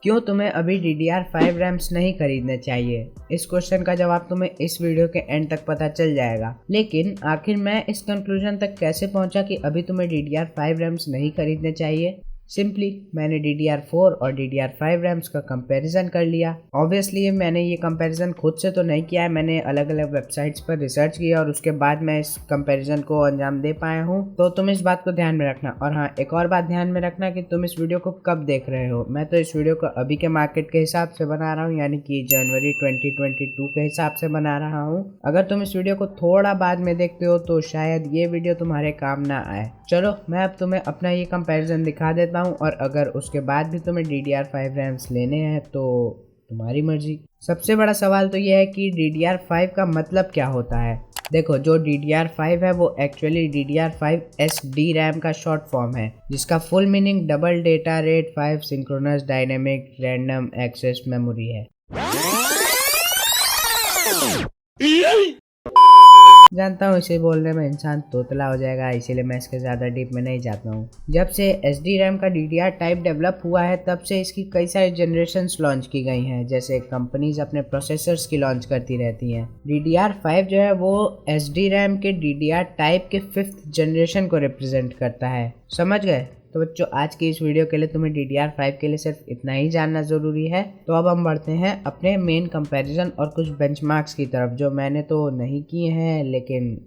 क्यों तुम्हें अभी DDR5 रैम्स नहीं खरीदने चाहिए? इस क्वेश्चन का जवाब तुम्हें इस वीडियो के एंड तक पता चल जाएगा। लेकिन आखिर मैं इस कंक्लूजन तक कैसे पहुंचा कि अभी तुम्हें DDR5 रैम्स नहीं खरीदने चाहिए? सिंपली मैंने DDR4 और DDR5 रैम्स का कंपैरिजन कर लिया। ऑब्वियसली मैंने ये कंपैरिजन खुद से तो नहीं किया है, मैंने अलग अलग वेबसाइट्स पर रिसर्च किया और उसके बाद मैं इस कंपैरिजन को अंजाम दे पाया हूँ। तो तुम इस बात को ध्यान में रखना। और हाँ, एक और बात ध्यान में रखना कि तुम इस वीडियो को कब देख रहे हो। मैं तो इस वीडियो को अभी के मार्केट के हिसाब से बना रहा हूँ, यानी कि जनवरी 2022 के हिसाब से बना रहा हूँ। अगर तुम इस वीडियो को थोड़ा बाद में देखते हो तो शायद ये वीडियो तुम्हारे काम ना आए। चलो मैं अब तुम्हें अपना ये कंपैरिजन दिखा देता हूँ, और अगर उसके बाद भी तुम्हें DDR5 रैम्स लेने हैं तो तुम्हारी मर्जी। सबसे बड़ा सवाल तो ये है कि DDR5 का मतलब क्या होता है। देखो, जो DDR5 है वो एक्चुअली DDR5 SD रैम का शॉर्ट फॉर्म है, जिसका full meaning double data rate 5 synchronous dynamic random access memory है। जानता हूँ इसे बोलने में इंसान तोतला हो जाएगा, इसीलिए मैं इसके ज़्यादा डीप में नहीं जाता हूँ। जब से SD रैम का DDR टाइप डेवलप हुआ है तब से इसकी कई सारी जनरेशन्स लॉन्च की गई हैं, जैसे कंपनीज अपने प्रोसेसर्स की लॉन्च करती रहती हैं। DDR5 जो है वो SD रैम के DDR टाइप के 5th जनरेशन को रिप्रेजेंट करता है। समझ गए? तो बच्चों, आज की इस वीडियो के लिए तुम्हें DDR5 के लिए सिर्फ इतना ही जानना ज़रूरी है। तो अब हम बढ़ते हैं अपने मेन कंपैरिजन और कुछ बेंचमार्क्स की तरफ, जो मैंने तो नहीं किए हैं, लेकिन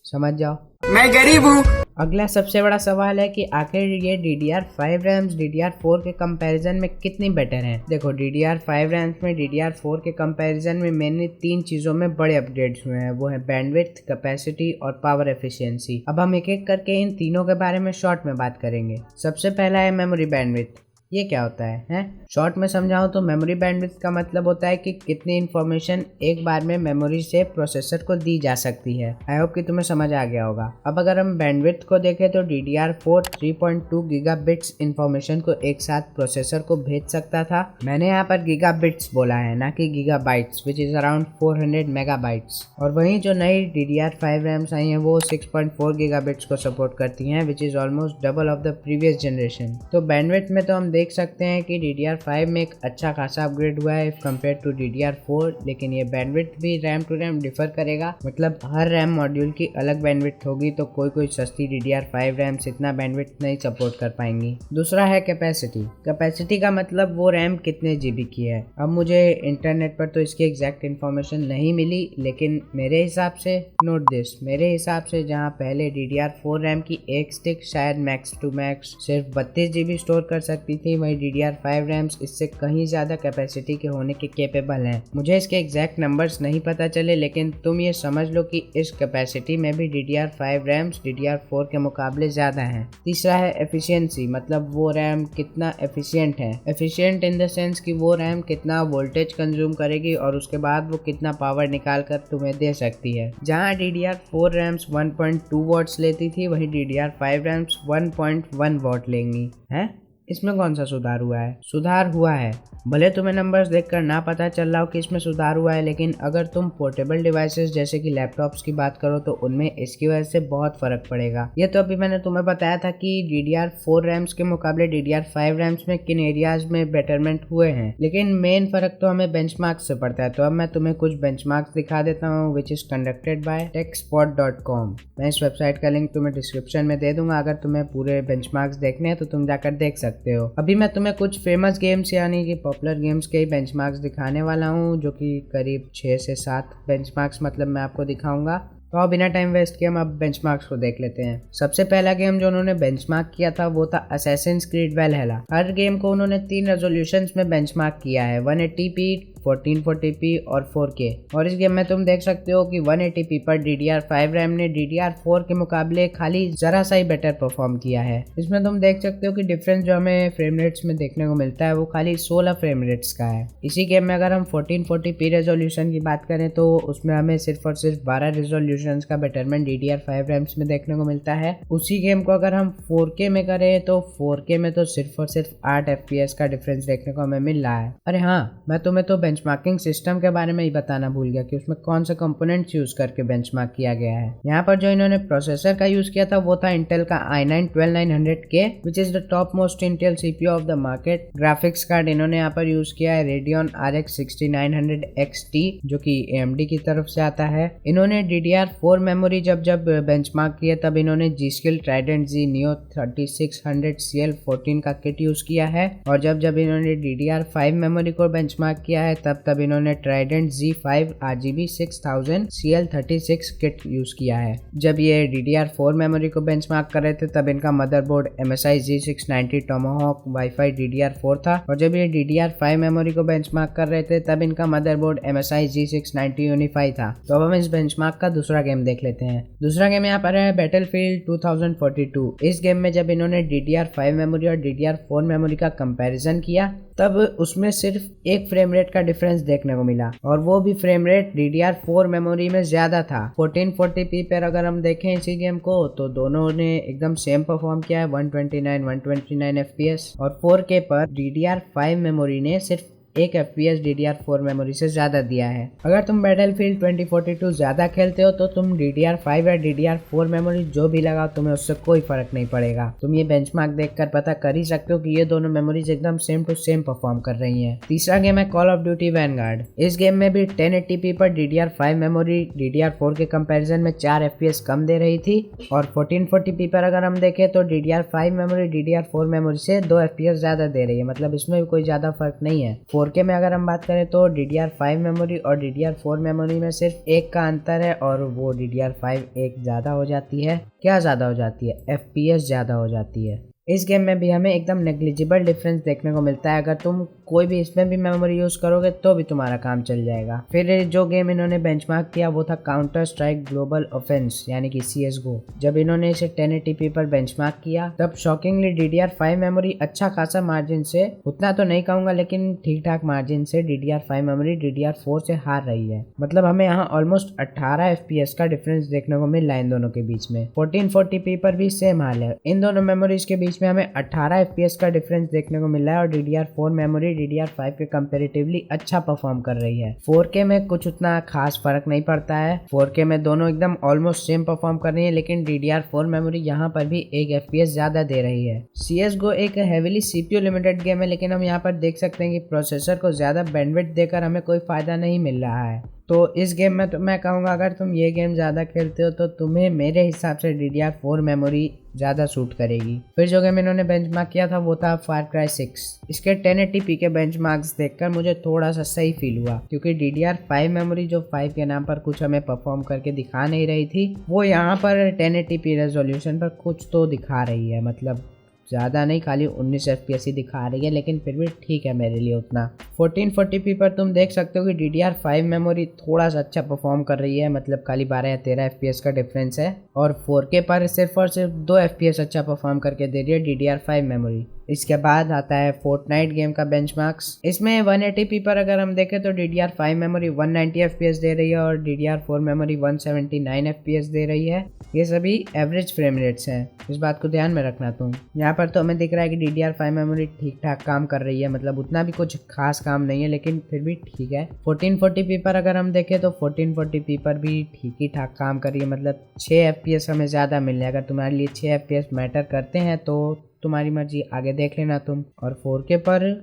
समझ जाओ, मैं गरीब हूँ। अगला सबसे बड़ा सवाल है कि आखिर ये DDR5 रैम्स DDR4 के कंपैरिजन में कितनी बेटर हैं। देखो, DDR5 रैम्स में DDR4 के कंपैरिजन में मैंने 3 चीज़ों में बड़े अपडेट्स हुए हैं। वो है बैंडविड्थ, कैपेसिटी और पावर एफिशिएंसी। अब हम एक एक करके इन तीनों के बारे में शॉर्ट में बात करेंगे। सबसे पहला है मेमोरी बैंडविड्थ। ये क्या होता है? शॉर्ट में समझाऊं तो मेमोरी बैंडविड्थ का मतलब होता है कि कितनी इन्फॉर्मेशन एक बार में मेमोरी से प्रोसेसर को दी जा सकती है। आई होप कि तुम्हें समझ आ गया होगा। अब अगर हम बैंडविड्थ को देखें तो DDR4 3.2 गीगाबिट्स इन्फॉर्मेशन को एक साथ प्रोसेसर को भेज सकता था। मैंने यहाँ पर गीगाबिट्स बोला है, ना कि gigabytes, which is around 400 megabytes. और वहीं जो नई DDR5 रैम्स आई हैं वो 6.4 गीगाबिट्स को सपोर्ट करती हैं, which is almost double of the previous generation. तो बैंडविड्थ में तो हम देख सकते हैं कि DDR5 में एक अच्छा खासा अपग्रेड हुआ है कंपेयर टू DDR4, लेकिन ये बैंडविड्थ भी रैम टू रैम डिफर करेगा। मतलब हर रैम मॉड्यूल की अलग बैंडविड्थ होगी, तो कोई सस्ती DDR5 रैम्स इतना बैंडविड्थ नहीं सपोर्ट कर पाएंगी। दूसरा है कैपेसिटी। कैपेसिटी का मतलब वो रैम कितने GB की है। अब मुझे इंटरनेट पर तो इसकी एग्जैक्ट इन्फॉर्मेशन नहीं मिली, लेकिन मेरे हिसाब से, नोट दिस, मेरे हिसाब से जहाँ पहले DDR4 रैम की एक स्टिक शायद मैक्स टू मैक्स सिर्फ 32 GB स्टोर कर सकती थी, वही DDR5 रैम्स इससे कहीं ज्यादा कैपेसिटी के होने के केपेबल हैं। मुझे इसके एग्जैक्ट नंबर्स नहीं पता चले, लेकिन तुम ये समझ लो कि इस कैपेसिटी में भी DDR5 रैम्स DDR4 के मुकाबले ज्यादा हैं। तीसरा है एफिशिएंसी, मतलब वो रैम कितना एफिशिएंट है। एफिशिएंट इन द सेंस कि वो रैम कितना वोल्टेज कंज्यूम करेगी और उसके बाद वो कितना पावर निकाल कर तुम्हें दे सकती है। जहाँ DDR4 रैम्स 1.2 वॉट्स लेती थी, वही DDR5 रैम्स 1.1 वॉट लेंगी। हैं? इसमें कौन सा सुधार हुआ है? सुधार हुआ है, भले तुम्हें नंबर्स देखकर ना पता चल रहा हो कि इसमें सुधार हुआ है, लेकिन अगर तुम पोर्टेबल डिवाइसेस जैसे कि लैपटॉप्स की बात करो तो उनमें इसकी वजह से बहुत फर्क पड़ेगा। ये तो अभी मैंने तुम्हें बताया था कि DDR4 रैम्स के मुकाबले DDR5 रैम्स में किन एरियाज में बेटरमेंट हुए हैं, लेकिन मेन फर्क तो हमें बेंचमार्क से पड़ता है। तो अब मैं तुम्हें कुछ बेंचमार्क्स दिखा देता हूँ, which is conducted by techspot.com। मैं इस वेबसाइट का लिंक तुम्हें डिस्क्रिप्शन में दे दूंगा। अगर तुम्हें पूरे बेंचमार्क्स देखने हैं तो तुम जाकर देख सकते हो। अभी मैं तुम्हें कुछ फेमस गेम्स यानी कि पॉपुलर गेम्स के बेंचमार्क्स दिखाने वाला हूँ, जो कि करीब 6 से 7 बेंचमार्क्स मतलब मैं आपको दिखाऊंगा। तो अब बिना टाइम वेस्ट किए हम अब बेंचमार्क्स को देख लेते हैं। सबसे पहला गेम जो उन्होंने बेंचमार्क किया था वो था असैसिन्स क्रीड वैलहैला। हर गेम को उन्होंने 3 रेजोल्यूशंस में बेंचमार्क किया है, 180p, 1440p और 4K। और इस गेम में तुम देख सकते हो कि 180p पर DDR5 रैम ने DDR4 के मुकाबले खाली जरा सा ही बेटर परफॉर्म किया है। इसमें तुम देख सकते हो कि डिफरेंस जो हमें फ्रेम रेट्स में देखने को मिलता है वो खाली 16 फ्रेम रेट्स का है। इसी गेम में अगर हम 1440p रेजोल्यूशन की बात करें तो उसमें हमें सिर्फ और सिर्फ 12 रेजोल्यूशन का बेटरमेंट DDR5 रैम्स में देखने को मिलता है। उसी गेम को अगर हम 4K में करें तो 4K में तो सिर्फ और सिर्फ 8 FPS का डिफरेंस देखने को हमें मिल रहा है। अरे हाँ, मैं तुम्हें तो बेंचमार्किंग सिस्टम के बारे में ही बताना भूल गया कि उसमें कौन से कंपोनेंट्स यूज करके बेंचमार्क किया गया है। यहाँ पर जो इन्होंने प्रोसेसर का यूज किया था वो था इंटेल का i9-12900K which is the top most Intel CPU of the market. Graphics card इन्होंने यहाँ पर यूज किया है Radeon RX 6900 XT जो कि AMD की तरफ से आता है। इन्होंने DDR4 मेमोरी जब बेंचमार्क किया तब इन्होंने G-Skill Trident Z Neo 3600 CL14 का किट यूज किया है, और जब इन्होंने DDR5 मेमोरी को बेंचमार्क किया है तब इन्होंने Trident Z5 RGB 6000 CL36 kit use किया है। जब ये DDR4 मेमोरी को बेंचमार्क कर रहे थे तब इनका motherboard MSI G690 Tomahawk Wi-Fi DDR4 था, और जब ये DDR5 मेमोरी को बेंचमार्क कर रहे थे तब इनका मदरबोर्ड MSI G690 Unify था। तो अब हम इस बेंचमार्क का दूसरा गेम देख लेते हैं। दूसरा गेम यहाँ पर है Battlefield 2042। इस गेम में जब इन्होंने DDR5 मेमोरी और DDR4 मेमोरी का कंपैरिजन किया तब उसमें सिर्फ एक फ्रेम रेट का डिफरेंस देखने को मिला, और वो भी फ्रेम रेट DDR4 मेमोरी में ज्यादा था। 1440p पर अगर हम देखें इसी गेम को तो दोनों ने एकदम सेम परफॉर्म किया है 129 FPS, और 4K पर DDR5 मेमोरी ने सिर्फ 1 FPS DDR4 मेमोरी से ज्यादा दिया है। अगर तुम Battlefield 2042 ज्यादा खेलते हो तो तुम DDR5 या DDR4 मेमोरी जो भी लगाओ तुम्हें उससे कोई फर्क नहीं पड़ेगा। तुम ये बेंचमार्क देखकर पता कर ही सकते हो कि ये दोनों मेमोरीज एकदम सेम टू सेम परफॉर्म कर रही हैं। तीसरा गेम है Call of Duty Vanguard। इस गेम में भी 1080p पर DDR5 मेमोरी DDR4 के कंपैरिजन में 4 FPS कम दे रही थी, और 1440p पर अगर हम देखें तो DDR5 मेमोरी DDR4 मेमोरी से 2 FPS ज्यादा दे रही है। मतलब इसमें भी कोई ज्यादा फर्क नहीं है। 4K में अगर हम बात करें तो DDR5 मेमोरी और DDR4 मेमोरी में सिर्फ एक का अंतर है, और वो DDR5 एक ज़्यादा हो जाती है। क्या ज़्यादा हो जाती है? FPS ज़्यादा हो जाती है। इस गेम में भी हमें एकदम नेग्लिजिबल डिफरेंस देखने को मिलता है। अगर तुम कोई भी इसमें भी मेमोरी यूज करोगे तो भी तुम्हारा काम चल जाएगा। फिर जो गेम इन्होंने बेंचमार्क किया वो था काउंटर स्ट्राइक ग्लोबल ऑफेंस यानी कि CSGO। जब इन्होंने इसे 1080p पर बेंचमार्क किया तब शॉकिंगली DDR5 मेमोरी अच्छा खासा मार्जिन से, उतना तो नहीं कहूंगा लेकिन ठीक ठाक मार्जिन से DDR5 मेमोरी DDR4 से हार रही है। मतलब हमें यहाँ ऑलमोस्ट 18 FPS का डिफरेंस देखने को मिल रहा है इन दोनों के बीच में। 1440p पर भी सेम हाल है। इन दोनों मेमोरीज के बीच में हमें 18 FPS का डिफरेंस देखने को मिल रहा है, और DDR4 मेमोरी DDR5 के कंपैरेटिवली अच्छा परफॉर्म कर रही है। 4K में कुछ उतना खास फर्क नहीं पड़ता है। 4K में दोनों एकदम ऑलमोस्ट सेम परफॉर्म कर रही है, लेकिन DDR4 मेमोरी यहाँ पर भी 1 FPS ज्यादा दे रही है। CSGO एक हेवीली CPU लिमिटेड गेम है, लेकिन हम यहाँ पर देख सकते हैं कि प्रोसेसर को ज्यादा बैंडविड्थ देकर हमें कोई फायदा नहीं मिल रहा है। तो इस गेम में तो मैं कहूँगा अगर तुम ये गेम ज़्यादा खेलते हो तो तुम्हें मेरे हिसाब से DDR4 मेमोरी ज़्यादा सूट करेगी। फिर जो गेम इन्होंने बेंचमार्क किया था वो था Far Cry 6। इसके 1080p के बेंचमार्क्स देखकर मुझे थोड़ा सा सही फील हुआ, क्योंकि DDR5 मेमोरी जो 5 के नाम पर कुछ हमें परफॉर्म करके दिखा नहीं रही थी वो यहाँ पर 1080p रेजोल्यूशन पर कुछ तो दिखा रही है। मतलब ज़्यादा नहीं, खाली 19 FPS ही दिखा रही है, लेकिन फिर भी ठीक है मेरे लिए उतना। 1440p पर तुम देख सकते हो कि DDR5 मेमोरी थोड़ा सा अच्छा परफॉर्म कर रही है। मतलब खाली 12 या 13 FPS का डिफरेंस है, और 4K पर सिर्फ और सिर्फ 2 FPS अच्छा परफॉर्म करके दे रही है DDR5 मेमोरी। इसके बाद आता है फोर्टनाइट गेम का बेंचमार्क्स। इसमें 180p पर अगर हम देखें तो DDR5 मेमोरी 190 FPS दे रही है, और DDR4 मेमोरी 179 FPS दे रही है। ये सभी एवरेज फ्रेम रेट्स हैं, इस बात को ध्यान में रखना तुम। यहाँ पर तो हमें दिख रहा है कि DDR5 मेमोरी ठीक ठाक काम कर रही है। मतलब उतना भी कुछ खास काम नहीं है, लेकिन फिर भी ठीक है। 1440p पर अगर हम देखें तो 1440p पर भी ठीक ही ठाक काम कर रही है। मतलब 6 FPS हमें ज़्यादा मिल रहा है। अगर तुम्हारे लिए 6 FPS मैटर करते हैं तो तुम्हारी मर्जी, आगे देख लेना तुम। और 4K पर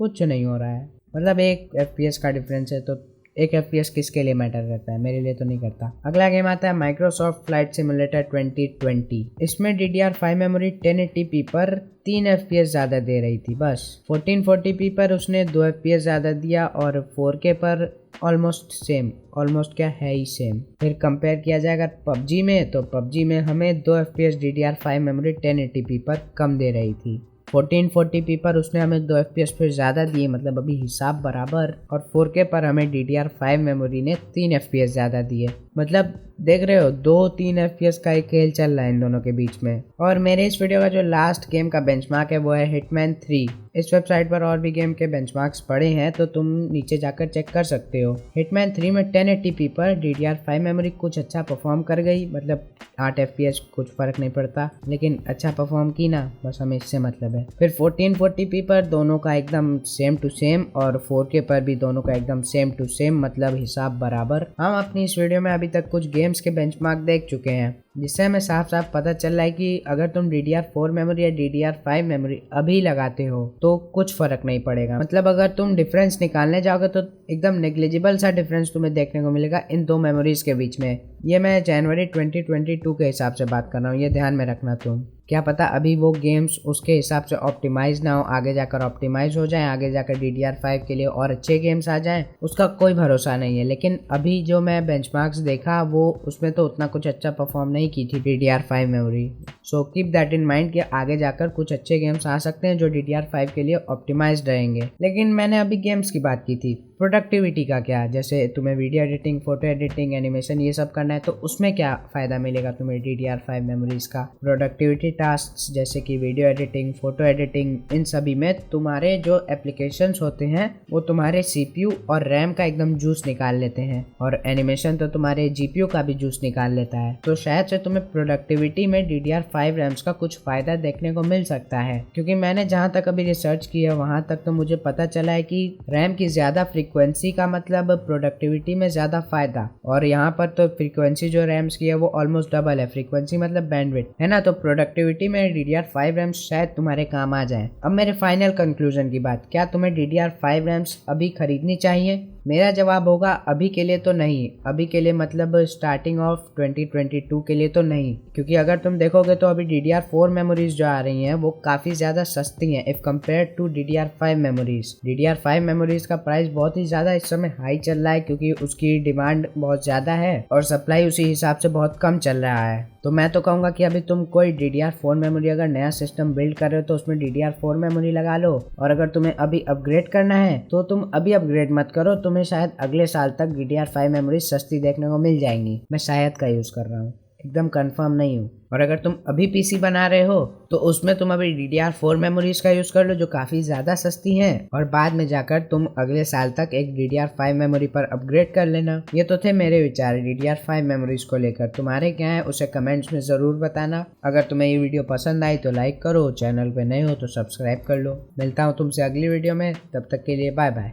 कुछ नहीं हो रहा है। मतलब 1 FPS का डिफरेंस है, तो 1 FPS किसके लिए मैटर करता है? मेरे लिए तो नहीं करता। अगला गेम आता है माइक्रोसॉफ्ट फ्लाइट सिमुलेटर 2020। इसमें DDR5 मेमोरी 1080p पर 3 FPS ज़्यादा दे रही थी बस। 1440p पर उसने 2 FPS ज़्यादा दिया, और 4K पर ऑलमोस्ट सेम, ऑलमोस्ट क्या है ही सेम। फिर कंपेयर किया जाएगा PUBG में, तो PUBG में हमें 2 FPS DDR5 मेमोरी 1080p पर कम दे रही थी। 1440p पर उसने हमें 2 FPS फिर ज़्यादा दिए, मतलब अभी हिसाब बराबर। और 4K पर हमें DDR5 मेमोरी ने 3 FPS ज़्यादा दिए। मतलब देख रहे हो 2-3 FPS का एक खेल चल रहा है इन दोनों के बीच में। और मेरे इस वीडियो का जो लास्ट गेम का बेंचमार्क है वो है हिटमैन 3। इस वेबसाइट पर और भी गेम के बेंचमार्क्स पड़े हैं तो तुम नीचे जाकर चेक कर सकते हो। हिटमैन 3 में 1080p पर DDR5 मेमोरी कुछ अच्छा परफॉर्म कर गई, मतलब 8 FPS कुछ फर्क नहीं पड़ता, लेकिन अच्छा परफॉर्म की ना, बस हमें इससे मतलब है। फिर 1440p पर दोनों का एकदम सेम टू सेम और 4K पर भी दोनों का एकदम सेम टू सेम, मतलब हिसाब बराबर। हम अपनी इस वीडियो में अभी तक कुछ गेम्स के बेंचमार्क देख चुके हैं, जिससे हमें साफ साफ पता चल रहा है कि अगर तुम DDR4 मेमोरी या DDR5 मेमोरी अभी लगाते हो तो कुछ फर्क नहीं पड़ेगा। मतलब अगर तुम डिफरेंस निकालने जाओगे तो एकदम नेग्लिजिबल सा डिफरेंस तुम्हें देखने को मिलेगा इन दो मेमोरीज के बीच में। ये मैं जनवरी 2022 के हिसाब से बात कर रहा हूँ, ये ध्यान में रखना तुम। क्या पता अभी वो गेम्स उसके हिसाब से ऑप्टिमाइज ना हो, आगे जाकर ऑप्टिमाइज हो जाए, आगे जाकर DDR5 के लिए और अच्छे गेम्स आ जाएं, उसका कोई भरोसा नहीं है। लेकिन अभी जो मैं बेंचमार्क्स देखा वो उसमें तो उतना कुछ अच्छा परफॉर्म नहीं की थी DDR5 memory. So keep that in mind कि आगे जाकर कुछ अच्छे गेम्स आ सकते हैं जो DDR5 के लिए ऑप्टिमाइज्ड रहेंगे। लेकिन मैंने अभी गेम्स की बात की थी, प्रोडक्टिविटी का क्या? जैसे तुम्हें video editing, photo editing, animation ये सब करना है तो उसमें क्या फ़ायदा मिलेगा तुम्हें DDR5 मेमोरीज का? प्रोडक्टिविटी टास्क जैसे कि वीडियो एडिटिंग, फोटो एडिटिंग, इन सभी में तुम्हारे जो एप्लीकेशंस होते हैं वो तुम्हारे CPU और रैम का एकदम जूस निकाल लेते हैं, और एनिमेशन तो तुम्हारे GPU का भी जूस निकाल लेता है। तो शायद से तुम्हें प्रोडक्टिविटी में DDR5 रैम्स का कुछ फ़ायदा देखने को मिल सकता है, क्योंकि मैंने जहाँ तक अभी रिसर्च किया वहाँ तक तो मुझे पता चला है कि रैम की ज़्यादा फ्रीक्वेंसी का मतलब प्रोडक्टिविटी में ज़्यादा फ़ायदा, और यहाँ पर तो फ्रीक्वेंसी जो रैम्स की है वो ऑलमोस्ट डबल है। फ्रीक्वेंसी मतलब बैंडविड्थ है ना, तो प्रोडक्टिविटी में DDR5 रैम्स शायद तुम्हारे काम आ जाए। अब मेरे फाइनल कंक्लूजन की बात, क्या तुम्हें DDR5 रैम्स अभी खरीदनी चाहिए? मेरा जवाब होगा अभी के लिए तो नहीं। अभी के लिए मतलब स्टार्टिंग ऑफ 2022 के लिए तो नहीं, क्योंकि अगर तुम देखोगे तो अभी DDR4 मेमोरीज जो आ रही हैं वो काफ़ी ज़्यादा सस्ती हैं if compare to DDR5 memories. DDR5 memories का प्राइस बहुत ही ज़्यादा इस समय हाई चल रहा है, क्योंकि उसकी डिमांड बहुत ज़्यादा है और सप्लाई उसी हिसाब से बहुत कम चल रहा है। तो मैं तो कहूँगा कि अभी तुम कोई DDR4 मेमोरी अगर नया सिस्टम बिल्ड कर रहे हो तो उसमें DDR4 मेमोरी लगा लो, और अगर तुम्हें अभी अपग्रेड करना है तो तुम अभी अपग्रेड मत करो, तुम्हें शायद अगले साल तक DDR5 मेमोरी सस्ती देखने को मिल जाएंगी। मैं शायद का यूज़ कर रहा हूँ, एकदम कंफर्म नहीं हूँ। और अगर तुम अभी PC बना रहे हो तो उसमें तुम अभी DDR4 मेमोरीज का यूज़ कर लो जो काफ़ी ज़्यादा सस्ती हैं, और बाद में जाकर तुम अगले साल तक एक DDR5 मेमोरी पर अपग्रेड कर लेना। ये तो थे मेरे विचार DDR5 मेमोरीज को लेकर। तुम्हारे क्या है उसे कमेंट्स में ज़रूर बताना। अगर तुम्हें ये वीडियो पसंद आई तो लाइक करो, चैनल पर नए हो तो सब्सक्राइब कर लो। मिलता हूँ तुमसे अगली वीडियो में, तब तक के लिए bye bye.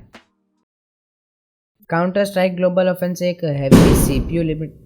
Counter strike global offensive एक हैवी CPU लिमिट